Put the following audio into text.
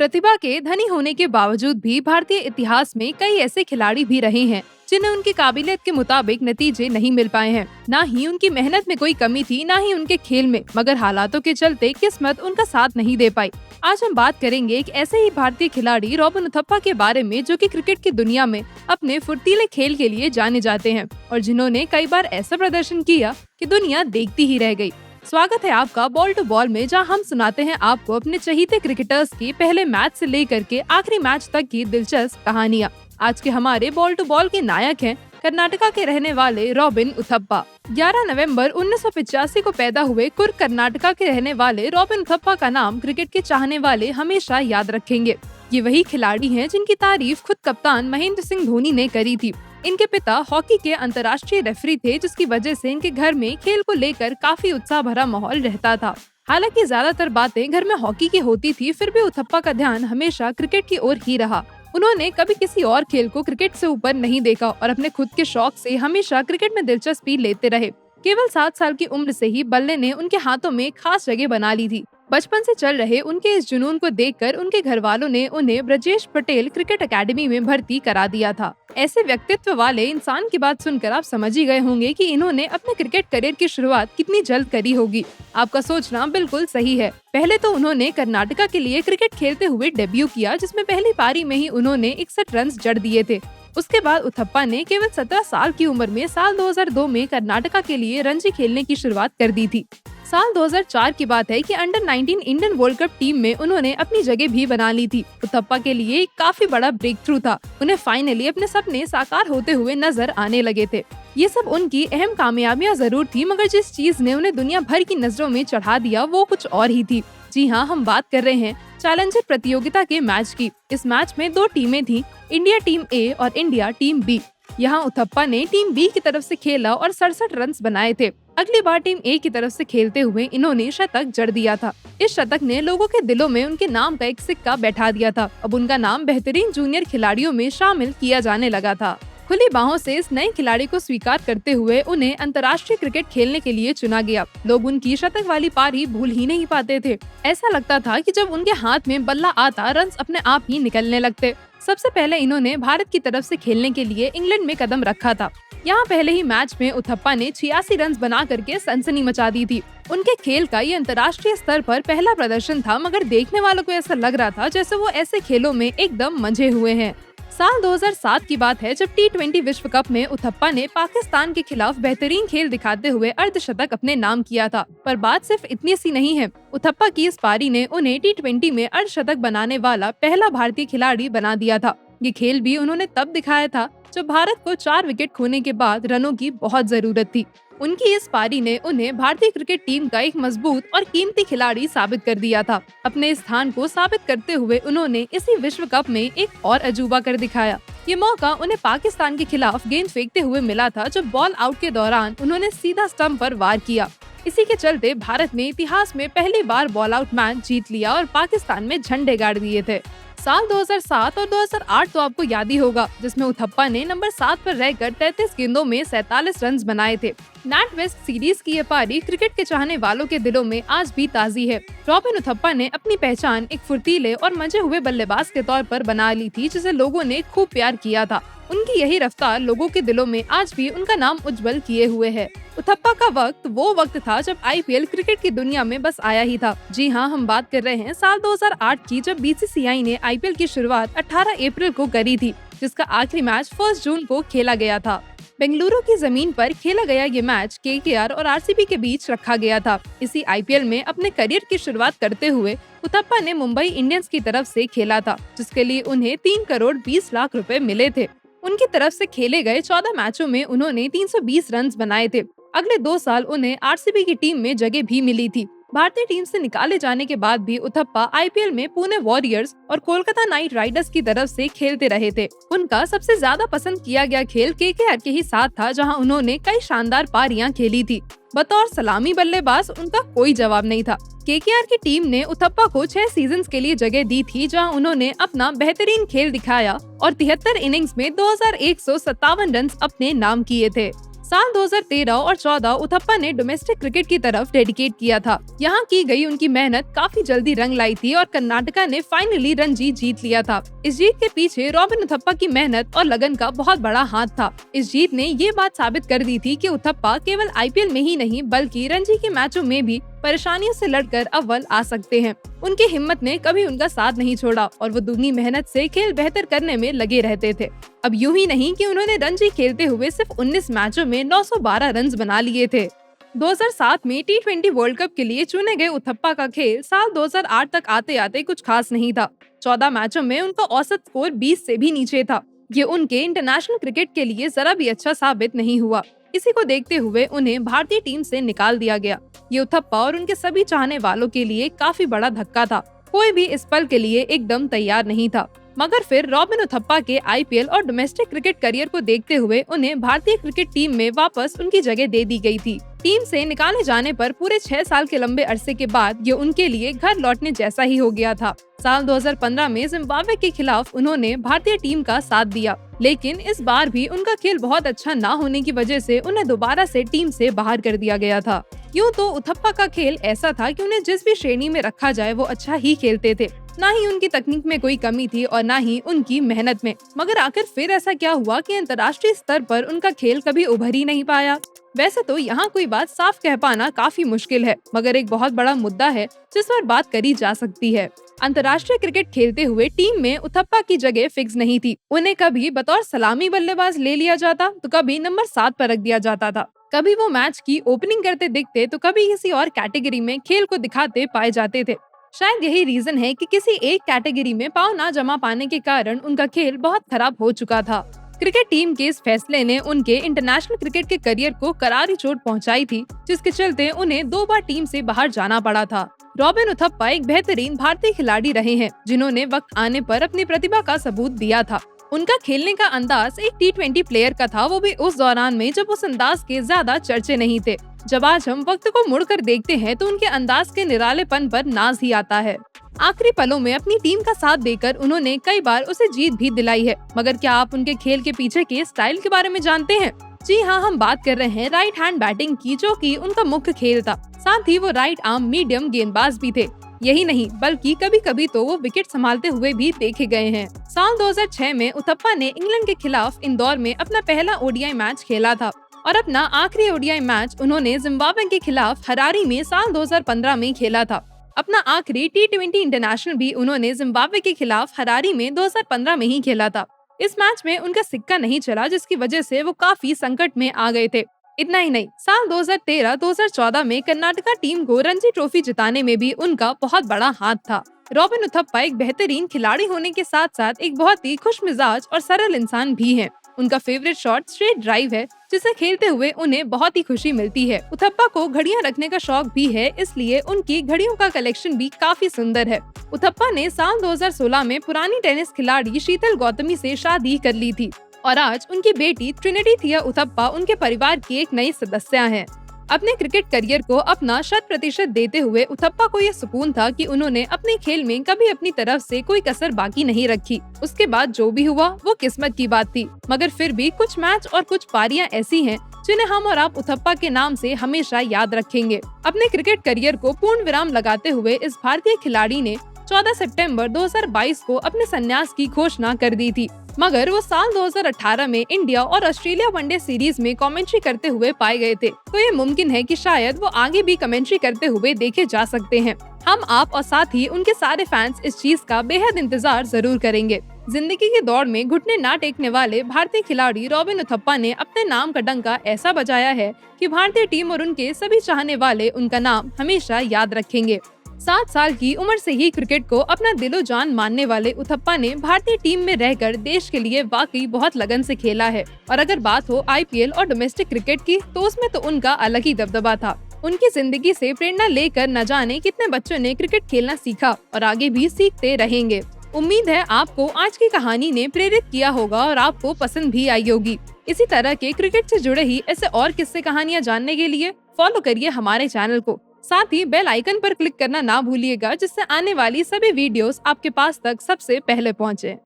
प्रतिभा के धनी होने के बावजूद भी भारतीय इतिहास में कई ऐसे खिलाड़ी भी रहे हैं जिन्हें उनकी काबिलियत के मुताबिक नतीजे नहीं मिल पाए हैं। ना ही उनकी मेहनत में कोई कमी थी, ना ही उनके खेल में, मगर हालातों के चलते किस्मत उनका साथ नहीं दे पाई। आज हम बात करेंगे एक ऐसे ही भारतीय खिलाड़ी रॉबिन उथप्पा के बारे में, जो कि क्रिकेट की दुनिया में अपने फुर्तीले खेल के लिए जाने जाते हैं और जिन्होंने कई बार ऐसा प्रदर्शन किया कि दुनिया देखती ही रह गई। स्वागत है आपका बॉल टू बॉल में, जहां हम सुनाते हैं आपको अपने चहीते क्रिकेटर्स की पहले मैच से लेकर के आखिरी मैच तक की दिलचस्प कहानियां। आज के हमारे बॉल टू बॉल के नायक हैं कर्नाटका के रहने वाले रॉबिन उथप्पा। 11 नवंबर 1985 को पैदा हुए कुर्ग कर्नाटका के रहने वाले रॉबिन उथप्पा का नाम क्रिकेट के चाहने वाले हमेशा याद रखेंगे। ये वही खिलाड़ी हैं जिनकी तारीफ खुद कप्तान महेंद्र सिंह धोनी ने करी थी। इनके पिता हॉकी के अंतर्राष्ट्रीय रेफरी थे, जिसकी वजह से इनके घर में खेल को लेकर काफी उत्साह भरा माहौल रहता था। हालांकि ज्यादातर बातें घर में हॉकी की होती थी, फिर भी उथप्पा का ध्यान हमेशा क्रिकेट की ओर ही रहा। उन्होंने कभी किसी और खेल को क्रिकेट से ऊपर नहीं देखा और अपने खुद के शौक से हमेशा क्रिकेट में दिलचस्पी लेते रहे। केवल 7 साल की उम्र से ही बल्ले ने उनके हाथों में खास जगह बना ली थी। बचपन से चल रहे उनके इस जुनून को देखकर उनके घर वालों ने उन्हें ब्रजेश पटेल क्रिकेट एकेडमी में भर्ती करा दिया था। ऐसे व्यक्तित्व वाले इंसान की बात सुनकर आप समझ ही गए होंगे कि इन्होंने अपने क्रिकेट करियर की शुरुआत कितनी जल्द करी होगी। आपका सोचना बिल्कुल सही है। पहले तो उन्होंने कर्नाटका के लिए क्रिकेट खेलते हुए डेब्यू किया, जिसमें पहली पारी में ही उन्होंने 61 रन जड़ दिए थे। उसके बाद उथप्पा ने केवल 17 साल की उम्र में साल 2002 में कर्नाटका के लिए रणजी खेलने की शुरुआत कर दी थी। साल 2004 की बात है कि under 19 Indian world cup team में उन्होंने अपनी जगह भी बना ली थी। उथप्पा के लिए काफी बड़ा ब्रेक थ्रू था। उन्हें फाइनली अपने सपने साकार होते हुए नजर आने लगे थे। ये सब उनकी अहम कामयाबियां जरूर थी, मगर जिस चीज ने उन्हें दुनिया भर की नजरों में चढ़ा दिया वो कुछ और ही थी। जी हाँ, हम बात कर रहे हैं चैलेंजर प्रतियोगिता के मैच की। इस मैच में 2 टीमें थी, इंडिया टीम ए और इंडिया टीम बी। यहाँ उथप्पा ने टीम बी की तरफ से खेला और 67 रन बनाए थे। अगली बार टीम ए की तरफ से खेलते हुए इन्होंने शतक जड़ दिया था। इस शतक ने लोगों के दिलों में उनके नाम का एक सिक्का बैठा दिया था। अब उनका नाम बेहतरीन जूनियर खिलाड़ियों में शामिल किया जाने लगा था। खुली बाहों से इस नए खिलाड़ी को स्वीकार करते हुए उन्हें अंतर्राष्ट्रीय क्रिकेट खेलने के लिए चुना गया। लोग उनकी शतक वाली पारी भूल ही नहीं पाते थे। ऐसा लगता था कि जब उनके हाथ में बल्ला आता, रन्स अपने आप ही निकलने लगते। सबसे पहले इन्होंने भारत की तरफ से खेलने के लिए इंग्लैंड में कदम रखा था। यहाँ पहले ही मैच में उथप्पा ने 86 रन बना करके सनसनी मचा दी थी। उनके खेल का ये अंतर्राष्ट्रीय स्तर पर पहला प्रदर्शन था, मगर देखने वालों को ऐसा लग रहा था जैसे वो ऐसे खेलों में एकदम मंझे हुए हैं। साल 2007 की बात है, जब T20 विश्व कप में उथप्पा ने पाकिस्तान के खिलाफ बेहतरीन खेल दिखाते हुए अर्धशतक अपने नाम किया था। पर बात सिर्फ इतनी सी नहीं है। उथप्पा की इस पारी ने उन्हें T20 में अर्धशतक बनाने वाला पहला भारतीय खिलाड़ी बना दिया था। ये खेल भी उन्होंने तब दिखाया था जब भारत को 4 विकेट खोने के बाद रनों की बहुत जरूरत थी। उनकी इस पारी ने उन्हें भारतीय क्रिकेट टीम का एक मजबूत और कीमती खिलाड़ी साबित कर दिया था। अपने स्थान को साबित करते हुए उन्होंने इसी विश्व कप में एक और अजूबा कर दिखाया। ये मौका उन्हें पाकिस्तान के खिलाफ गेंद फेंकते हुए मिला था, जब बॉल आउट के दौरान उन्होंने सीधा स्टंप पर वार किया। इसी के चलते भारत ने इतिहास में पहली बार बॉल आउट मैच जीत लिया और पाकिस्तान में झंडे गाड़ दिए थे। साल 2007 और 2008 तो आपको याद ही होगा, जिसमें उथप्पा ने नंबर 7 पर रहकर 33 गेंदों में 47 रन बनाए थे। नेट वेस्ट सीरीज की ये पारी क्रिकेट के चाहने वालों के दिलों में आज भी ताज़ी है। रॉबिन उथप्पा ने अपनी पहचान एक फुर्तीले और मंझे हुए बल्लेबाज के तौर पर बना ली थी, जिसे लोगों ने खूब प्यार किया था। उनकी यही रफ्तार लोगों के दिलों में आज भी उनका नाम उज्जवल किए हुए है। उथप्पा का वक्त वो वक्त था जब IPL क्रिकेट की दुनिया में बस आया ही था। जी हाँ, हम बात कर रहे हैं साल 2008 की, जब BCCI ने IPL की शुरुआत 18 अप्रैल को करी थी, जिसका आखिरी मैच 1 जून को खेला गया था। बेंगलुरु की जमीन पर खेला गया ये मैच KKR और RCB के बीच रखा गया था। इसी IPL में अपने करियर की शुरुआत करते हुए उथप्पा ने मुंबई इंडियंस की तरफ से खेला था, जिसके लिए उन्हें 3 करोड़ 20 लाख रुपए मिले थे। उनकी तरफ से खेले गए 14 मैचों में उन्होंने 320 रन बनाए थे। अगले 2 साल उन्हें RCB की टीम में जगह भी मिली थी। भारतीय टीम से निकाले जाने के बाद भी उथप्पा IPL में पुणे वॉरियर्स और कोलकाता नाइट राइडर्स की तरफ से खेलते रहे थे। उनका सबसे ज्यादा पसंद किया गया खेल KKR के ही साथ था, जहां उन्होंने कई शानदार पारियां खेली थी। बतौर सलामी बल्लेबाज उनका कोई जवाब नहीं था। KKR की टीम ने उथप्पा को 6 सीजन्स के लिए जगह दी थी, जहां उन्होंने अपना बेहतरीन खेल दिखाया और 73 इनिंग्स में 2157 रन अपने नाम किए थे। साल 2013 और 14 उथप्पा ने डोमेस्टिक क्रिकेट की तरफ डेडिकेट किया था। यहाँ की गई उनकी मेहनत काफी जल्दी रंग लाई थी और कर्नाटका ने फाइनली रणजी जीत लिया था। इस जीत के पीछे रॉबिन उथप्पा की मेहनत और लगन का बहुत बड़ा हाथ था। इस जीत ने ये बात साबित कर दी थी कि उथप्पा केवल आईपीएल में ही नहीं बल्कि रणजी के मैचों में भी परेशानियों से लड़कर अव्वल आ सकते हैं। उनकी हिम्मत ने कभी उनका साथ नहीं छोड़ा और वो दुगनी मेहनत से खेल बेहतर करने में लगे रहते थे। अब यूं ही नहीं कि उन्होंने रणजी खेलते हुए सिर्फ 19 मैचों में 912 रन बना लिए थे। 2007 में T20 वर्ल्ड कप के लिए चुने गए उथप्पा का खेल साल 2008 तक आते आते कुछ खास नहीं था। 14 मैचों में उनका औसत स्कोर 20 से भी नीचे था। ये उनके इंटरनेशनल क्रिकेट के लिए जरा भी अच्छा साबित नहीं हुआ। इसी को देखते हुए उन्हें भारतीय टीम से निकाल दिया गया। ये उथप्पा और उनके सभी चाहने वालों के लिए काफी बड़ा धक्का था। कोई भी इस पल के लिए एकदम तैयार नहीं था। मगर फिर रॉबिन उथप्पा के आईपीएल और डोमेस्टिक क्रिकेट करियर को देखते हुए उन्हें भारतीय क्रिकेट टीम में वापस उनकी जगह दे दी गई थी। टीम से निकाले जाने पर पूरे 6 साल के लंबे अरसे के बाद ये उनके लिए घर लौटने जैसा ही हो गया था। साल 2015 में जिम्बाब्वे के खिलाफ उन्होंने भारतीय टीम का साथ दिया, लेकिन इस बार भी उनका खेल बहुत अच्छा न होने की वजह से उन्हें दोबारा से टीम से बाहर कर दिया गया था। यूँ तो उथप्पा का खेल ऐसा था कि उन्हें जिस भी श्रेणी में रखा जाए वो अच्छा ही खेलते थे। ना ही उनकी तकनीक में कोई कमी थी और ना ही उनकी मेहनत में। मगर आखिर फिर ऐसा क्या हुआ कि अंतर्राष्ट्रीय स्तर पर उनका खेल कभी उभर ही नहीं पाया? वैसे तो यहाँ कोई बात साफ कह पाना काफी मुश्किल है, मगर एक बहुत बड़ा मुद्दा है जिस पर बात करी जा सकती है। अंतर्राष्ट्रीय क्रिकेट खेलते हुए टीम में उथप्पा की जगह फिक्स नहीं थी। उन्हें कभी बतौर सलामी बल्लेबाज ले लिया जाता तो कभी नंबर 7 पर रख दिया जाता था। कभी वो मैच की ओपनिंग करते दिखते तो कभी किसी और कैटेगरी में खेल को दिखाते पाए जाते थे। शायद यही रीजन है कि किसी एक कैटेगरी में पाँव ना जमा पाने के कारण उनका खेल बहुत खराब हो चुका था। क्रिकेट टीम के इस फैसले ने उनके इंटरनेशनल क्रिकेट के करियर को करारी चोट पहुंचाई थी, जिसके चलते उन्हें 2 बार टीम से बाहर जाना पड़ा था। रॉबिन उथप्पा एक बेहतरीन भारतीय खिलाड़ी रहे हैं, जिन्होंने वक्त आने पर अपनी प्रतिभा का सबूत दिया था। उनका खेलने का अंदाज एक T20 प्लेयर का था, वो भी उस दौरान में जब उस अंदाज के ज्यादा चर्चे नहीं थे। जब आज हम वक्त को मुड़कर देखते हैं तो उनके अंदाज के निरालेपन पर नाज ही आता है। आखिरी पलों में अपनी टीम का साथ देकर उन्होंने कई बार उसे जीत भी दिलाई है। मगर क्या आप उनके खेल के पीछे के स्टाइल के बारे में जानते हैं? जी हाँ, हम बात कर रहे हैं राइट हैंड बैटिंग की, जो कि उनका मुख्य खेल था। साथ ही वो राइट आर्म मीडियम गेंदबाज भी थे। यही नहीं बल्कि कभी कभी तो वो विकेट संभालते हुए भी देखे गए हैं। साल 2006 में उथप्पा ने इंग्लैंड के खिलाफ इंदौर में अपना पहला ओडीआई मैच खेला था और अपना आखिरी ओडीआई मैच उन्होंने जिम्बाब्वे के खिलाफ हरारी में साल 2015 में खेला था। अपना आखिरी T20 इंटरनेशनल भी उन्होंने जिम्बाब्वे के खिलाफ हरारी में 2015 में ही खेला था। इस मैच में उनका सिक्का नहीं चला, जिसकी वजह से वो काफी संकट में आ गए थे। इतना ही नहीं, साल 2013-2014 में कर्नाटका टीम को रणजी ट्रॉफी जिताने में भी उनका बहुत बड़ा हाथ था। रॉबिन उथप्पा एक बेहतरीन खिलाड़ी होने के साथ साथ एक बहुत ही खुश मिजाज और सरल इंसान भी हैं। उनका फेवरेट शॉट स्ट्रेट ड्राइव है, जिसे खेलते हुए उन्हें बहुत ही खुशी मिलती है। उथप्पा को घड़ियां रखने का शौक भी है, इसलिए उनकी घड़ियों का कलेक्शन भी काफी सुंदर है। उथप्पा ने साल 2016 में पुरानी टेनिस खिलाड़ी शीतल गौतमी से शादी कर ली थी और आज उनकी बेटी ट्रिनिटी थिया उथप्पा उनके परिवार की एक नई सदस्य हैं। अपने क्रिकेट करियर को अपना 100% देते हुए उथप्पा को यह सुकून था कि उन्होंने अपने खेल में कभी अपनी तरफ से कोई कसर बाकी नहीं रखी। उसके बाद जो भी हुआ वो किस्मत की बात थी, मगर फिर भी कुछ मैच और कुछ पारियां ऐसी हैं जिन्हें हम और आप उथप्पा के नाम से हमेशा याद रखेंगे। अपने क्रिकेट करियर को पूर्ण विराम लगाते हुए इस भारतीय खिलाड़ी ने 14 सितंबर 2022 को अपने संन्यास की घोषणा कर दी थी, मगर वो साल 2018 में इंडिया और ऑस्ट्रेलिया वनडे सीरीज में कमेंट्री करते हुए पाए गए थे। तो ये मुमकिन है कि शायद वो आगे भी कमेंट्री करते हुए देखे जा सकते हैं। हम, आप और साथ ही उनके सारे फैंस इस चीज का बेहद इंतजार जरूर करेंगे। जिंदगी की दौड़ में घुटने ना टेकने वाले भारतीय खिलाड़ी रॉबिन उथप्पा ने अपने नाम का डंका ऐसा बजाया है कि भारतीय टीम और उनके सभी चाहने वाले उनका नाम हमेशा याद रखेंगे। 7 साल की उम्र से ही क्रिकेट को अपना दिलो जान मानने वाले उथप्पा ने भारतीय टीम में रहकर देश के लिए वाकई बहुत लगन से खेला है। और अगर बात हो आईपीएल और डोमेस्टिक क्रिकेट की, तो उसमें तो उनका अलग ही दबदबा था। उनकी जिंदगी से प्रेरणा लेकर न जाने कितने बच्चों ने क्रिकेट खेलना सीखा और आगे भी सीखते रहेंगे। उम्मीद है आपको आज की कहानी ने प्रेरित किया होगा और आपको पसंद भी आई होगी। इसी तरह के क्रिकेट से जुड़े ही ऐसे और किस्से कहानियाँ जानने के लिए फॉलो करिए हमारे चैनल को। साथ ही बेल आइकन पर क्लिक करना ना भूलिएगा, जिससे आने वाली सभी वीडियोस आपके पास तक सबसे पहले पहुँचे।